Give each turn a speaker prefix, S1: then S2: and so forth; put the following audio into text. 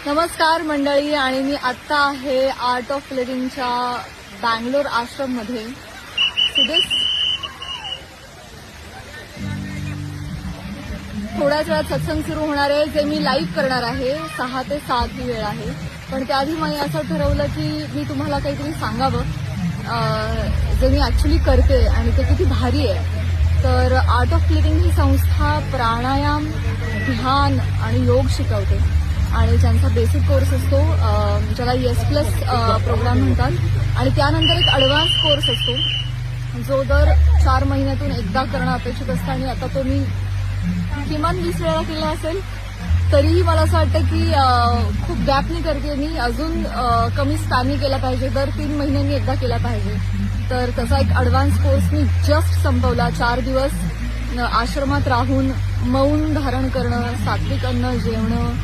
S1: नमस्कार मंडळी, आणि मी आत्ता आहे आर्ट ऑफ लिव्हिंगच्या बँगलोर आश्रममध्ये. थोड्याच वेळात सत्संग सुरू होणार आहे, जे मी लाईव्ह करणार आहे. 6 ते 7 ही वेळ आहे. पण त्याआधी मी असं ठरवलं की मी तुम्हाला काहीतरी सांगावं जे मी ऍक्च्युली करते आणि ते किती भारी आहे. तर आर्ट ऑफ लिव्हिंग ही संस्था प्राणायाम, ध्यान आणि योग शिकवते आणि ज्यांचा बेसिक कोर्स असतो ज्याला ES+ प्रोग्राम म्हणतात, आणि त्यानंतर एक ॲडव्हान्स कोर्स असतो जो दर 4 महिन्यातून एकदा करणं अपेक्षित असतं. आणि आता तो मी किमान 20 वेळा केला असेल. तरीही मला असं वाटतं की खूप गॅपनी करते मी, अजून कमी स्पॅनी केला पाहिजे, दर 3 महिन्यांनी एकदा केला पाहिजे. तर त्याचा एक ॲडव्हान्स कोर्स मी जस्ट संपवला. 4 दिवस आश्रमात राहून मौन धारण करणं, सात्विक अन्न जेवणं,